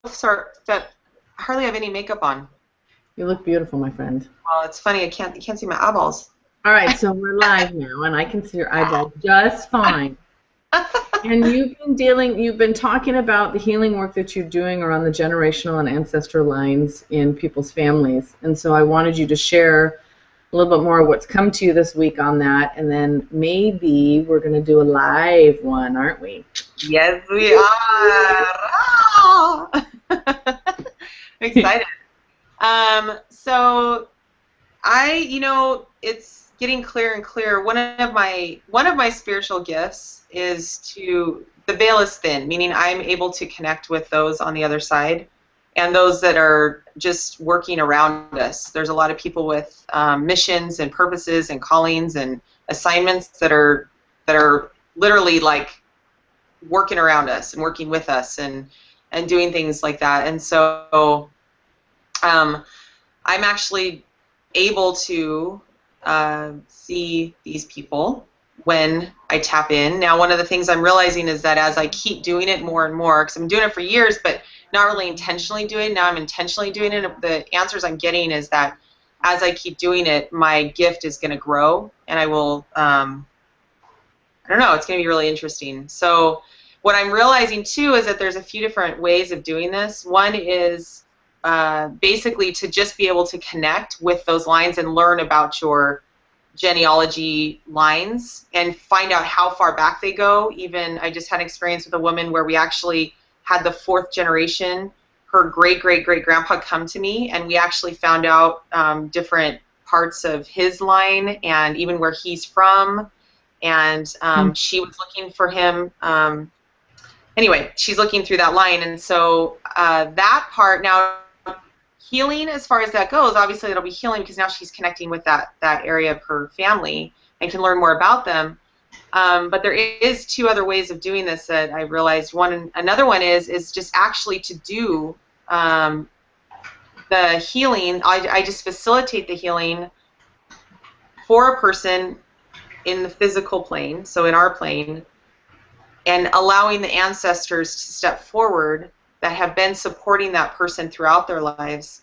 that hardly have any makeup on. You look beautiful, my friend. Well, it's funny. You can't see my eyeballs. All right, so we're live now, and I can see your eyeball just fine. And you've been talking about the healing work that you're doing around the generational and ancestral lines in people's families. And so I wanted you to share a little bit more of what's come to you this week on that, and then maybe we're going to do a live one, aren't we? Yes, we are. Oh! I'm excited. So it's getting clearer and clearer. One of my spiritual gifts is the veil is thin, meaning I'm able to connect with those on the other side and those that are just working around us. There's a lot of people with missions and purposes and callings and assignments that are literally like working around us and working with us and doing things like that. And so I'm actually able to see these people when I tap in. Now, one of the things I'm realizing is that as I keep doing it more and more, because I'm doing it for years, but not really intentionally doing it, now I'm intentionally doing it, the answers I'm getting is that as I keep doing it, my gift is going to grow, and I will, I don't know, it's going to be really interesting. So what I'm realizing, too, is that there's a few different ways of doing this. One is basically to just be able to connect with those lines and learn about your genealogy lines and find out how far back they go. Even I just had an experience with a woman where we actually had the 4th generation, her great-great-great-grandpa, come to me, and we actually found out different parts of his line and even where he's from, and she was looking for him. Anyway, she's looking through that line, and so that part now, healing as far as that goes, obviously it'll be healing because now she's connecting with that area of her family and can learn more about them. But there is 2 other ways of doing this that I realized. Another one is just actually to do the healing. I just facilitate the healing for a person in the physical plane, so in our plane, and allowing the ancestors to step forward that have been supporting that person throughout their lives,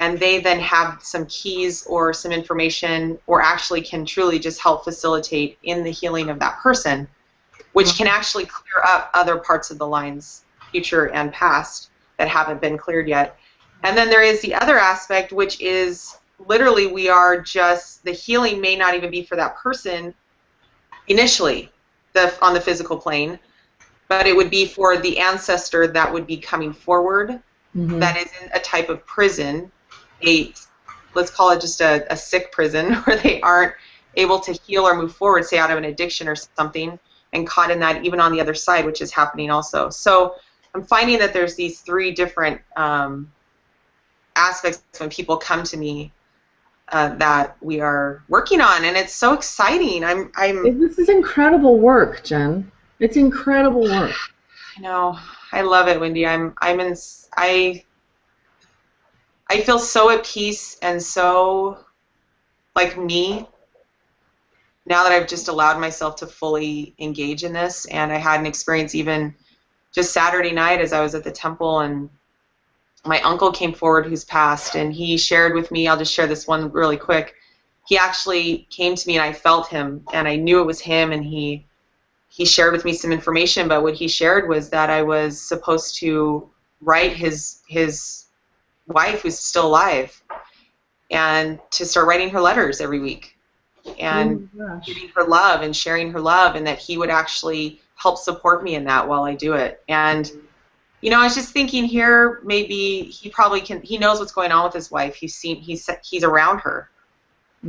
and they then have some keys or some information, or actually can truly just help facilitate in the healing of that person, which can actually clear up other parts of the lines, future and past, that haven't been cleared yet. And then there is the other aspect, which is literally the healing may not even be for that person initially, on the physical plane, but it would be for the ancestor that would be coming forward, that is in a type of prison, let's call it just a sick prison, where they aren't able to heal or move forward, say out of an addiction or something, and caught in that even on the other side, which is happening also. So I'm finding that there's these 3 different aspects when people come to me that we are working on, and it's so exciting. This is incredible work, Jen. It's incredible work. I know. I love it, Wendy. I feel so at peace and so like me now that I've just allowed myself to fully engage in this. And I had an experience even just Saturday night as I was at the temple, and my uncle came forward who's passed, and he shared with me, I'll just share this one really quick. He actually came to me and I felt him, and I knew it was him, and he shared with me some information, but what he shared was that I was supposed to write his wife, who's still alive, and to start writing her letters every week and giving her love and sharing her love, and that he would actually help support me in that while I do it. And I was just thinking here, maybe he knows what's going on with his wife. He's around her.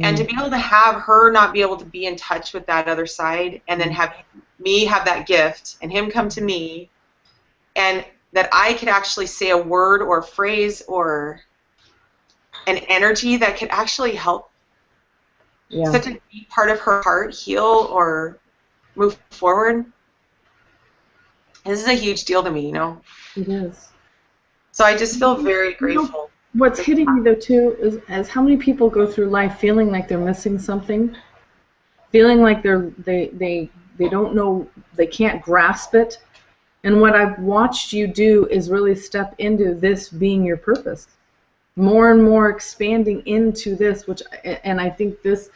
And to be able to have her not be able to be in touch with that other side, and then have me have that gift and him come to me, and that I could actually say a word or a phrase or an energy that could actually help such a deep part of her heart heal or move forward. This is a huge deal to me, It is. So I just feel very grateful. What's hitting me, though, too, is how many people go through life feeling like they're missing something, feeling like they don't know, they can't grasp it, And what I've watched you do is really step into this being your purpose. More and more expanding into this, and I think this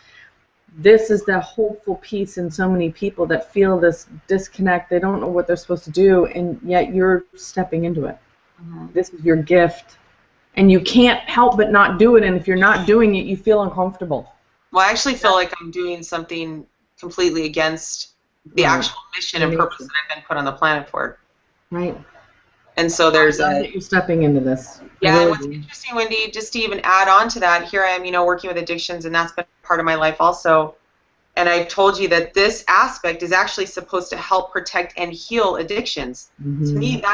is the hopeful piece in so many people that feel this disconnect. They don't know what they're supposed to do, and yet you're stepping into it. This is your gift, and you can't help but not do it. And if you're not doing it, you feel uncomfortable. Well, I actually feel like I'm doing something completely against the actual mission and purpose that I've been put on the planet for. Right. And so there's you're stepping into this. Yeah, and what's interesting, Wendy, just to even add on to that, here I am, working with addictions, and that's been part of my life also. And I've told you that this aspect is actually supposed to help protect and heal addictions. To me,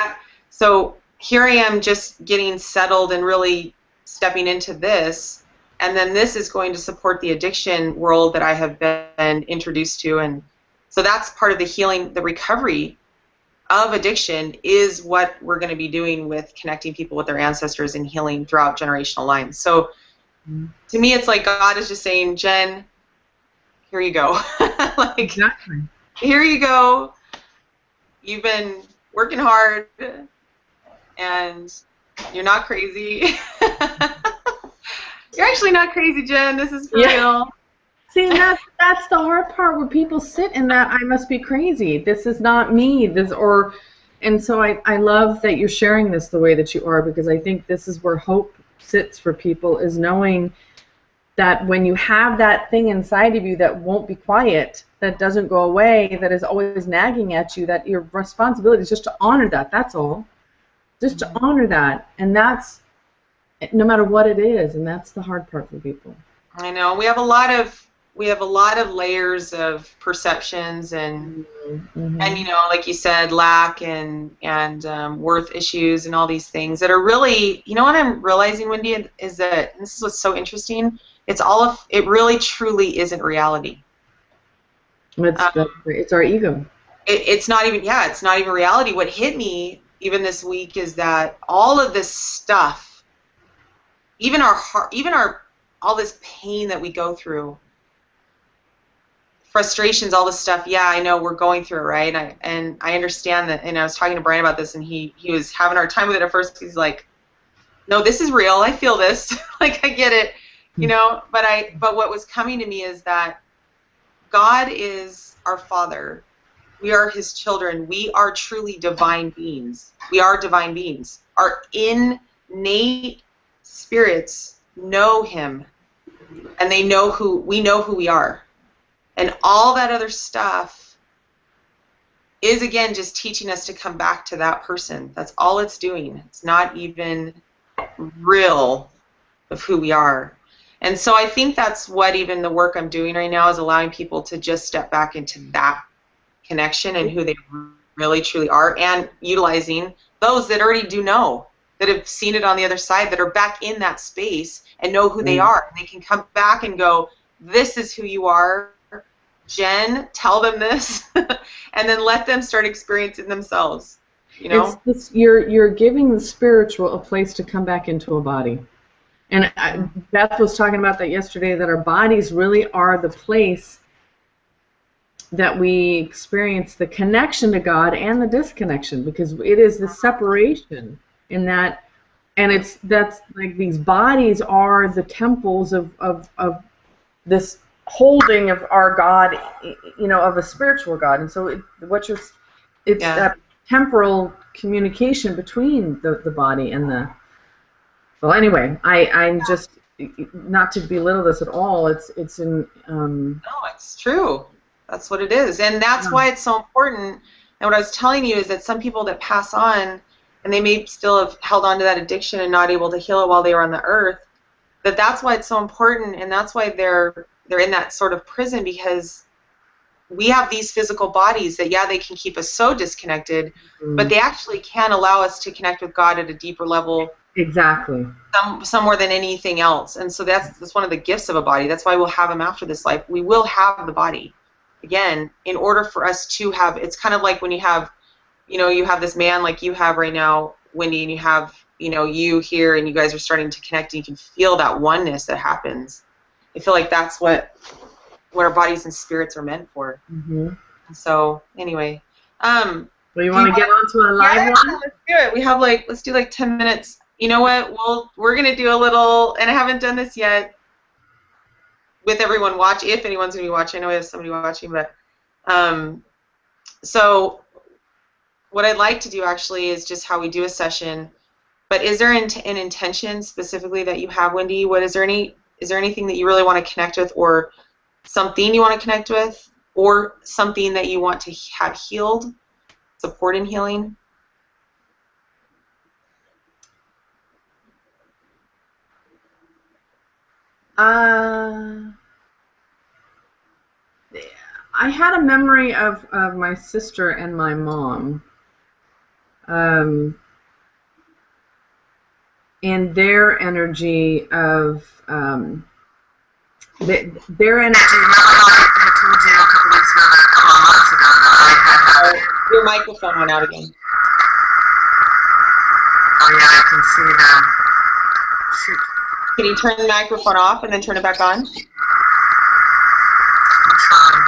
so here I am just getting settled and really stepping into this, and then this is going to support the addiction world that I have been introduced to, and so that's part of the healing, the recovery of addiction is what we're going to be doing with connecting people with their ancestors and healing throughout generational lines. So to me, it's like God is just saying, Jen, here you go. Exactly. Here you go. You've been working hard, and you're not crazy. You're actually not crazy, Jen. This is for real. See, that's the hard part where people sit in that I must be crazy. This is not me. And so I love that you're sharing this the way that you are, because I think this is where hope sits for people, is knowing that when you have that thing inside of you that won't be quiet, that doesn't go away, that is always nagging at you, that your responsibility is just to honor that. That's all. Just to honor that. And that's no matter what it is, and that's the hard part for people. I know. We have a lot of layers of perceptions and like you said, lack and worth issues and all these things that are really, what I'm realizing, Wendy, is that, and this is what's so interesting, it really truly isn't reality. It's our ego. It's not even reality. What hit me even this week is that all of this stuff, even our heart, all this pain that we go through, frustrations, all this stuff, I know we're going through it, right? And I understand that, and I was talking to Brian about this, and he was having a hard time with it at first. He's like, no, this is real. I feel this. Like, I get it, but what was coming to me is that God is our Father. We are His children. We are truly divine beings. We are divine beings. Our innate spirits know Him, and we know who we are. And all that other stuff is, again, just teaching us to come back to that person. That's all it's doing. It's not even real of who we are. And so I think that's what even the work I'm doing right now is, allowing people to just step back into that connection and who they really, truly are, and utilizing those that already do know, that have seen it on the other side, that are back in that space and know who they are. And they can come back and go, this is who you are, Jen, tell them this, and then let them start experiencing themselves. You're giving the spiritual a place to come back into a body. And Beth was talking about that yesterday, that our bodies really are the place that we experience the connection to God and the disconnection, because it is the separation in that, and that's like these bodies are the temples of this holding of our God, of a spiritual God. And so it's that temporal communication between the body and the. Well, anyway, I'm just, not to belittle this at all. It's in. No, it's true. That's what it is, and that's why it's so important. And what I was telling you is that some people that pass on, and they may still have held on to that addiction and not able to heal it while they were on the earth, that's why it's so important, and that's why they're in that sort of prison, because we have these physical bodies that, they can keep us so disconnected, but they actually can allow us to connect with God at a deeper level. Exactly. Some more than anything else. And so that's one of the gifts of a body. That's why we'll have them after this life. We will have the body. Again, in order for us to have, it's kind of like when you have, you have this man like you have right now, Wendy, and you have, you here, and you guys are starting to connect, and you can feel that oneness that happens. I feel like that's what our bodies and spirits are meant for. And so, anyway, Well, you want to get onto a live yeah, one? let's do it. We have let's do 10 minutes. You know what? We're gonna do a little, and I haven't done this yet with everyone if anyone's gonna be watching. I know we have somebody watching, but so what I'd like to do actually is just how we do a session. But is there an intention specifically that you have, Wendy? Is there anything that you really want to connect with, or something you want to connect with, or something that you want to have healed, support in healing? I had a memory of my sister and my mom. And their energy of their energy. I told you a couple weeks ago that a couple months ago that I had. Your microphone went out again. Oh yeah, I can see them. Shoot. Can you turn the microphone off and then turn it back on? I'm trying.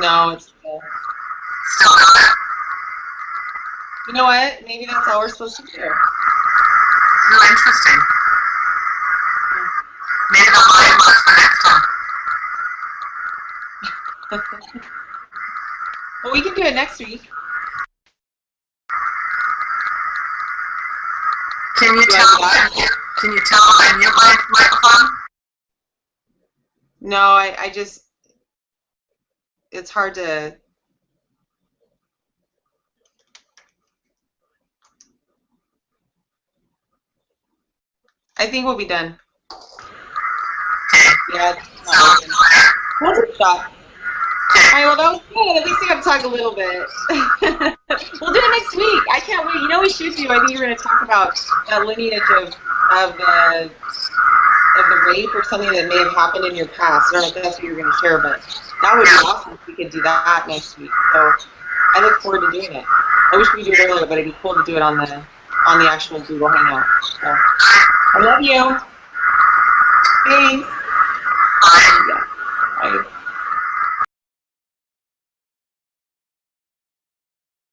No, it's still. Still not it. You know what? Maybe that's all we're supposed to do. Really interesting. Maybe the live one's for next time. Well, we can do it next week. Can you tell I mute my microphone? No, I just, it's hard to. I think we'll be done. Yeah. We'll just stop. All right, well, that was good. At least I got to talk a little bit. We'll do it next week. I can't wait. You know we should do. I think you're going to talk about that lineage of the rape or something that may have happened in your past. I don't know if that's what you're going to share, but that would be awesome if we could do that next week. So I look forward to doing it. I wish we could do it earlier, but it'd be cool to do it on the actual Google Hangout. So I love you. Thanks. Bye. Yeah.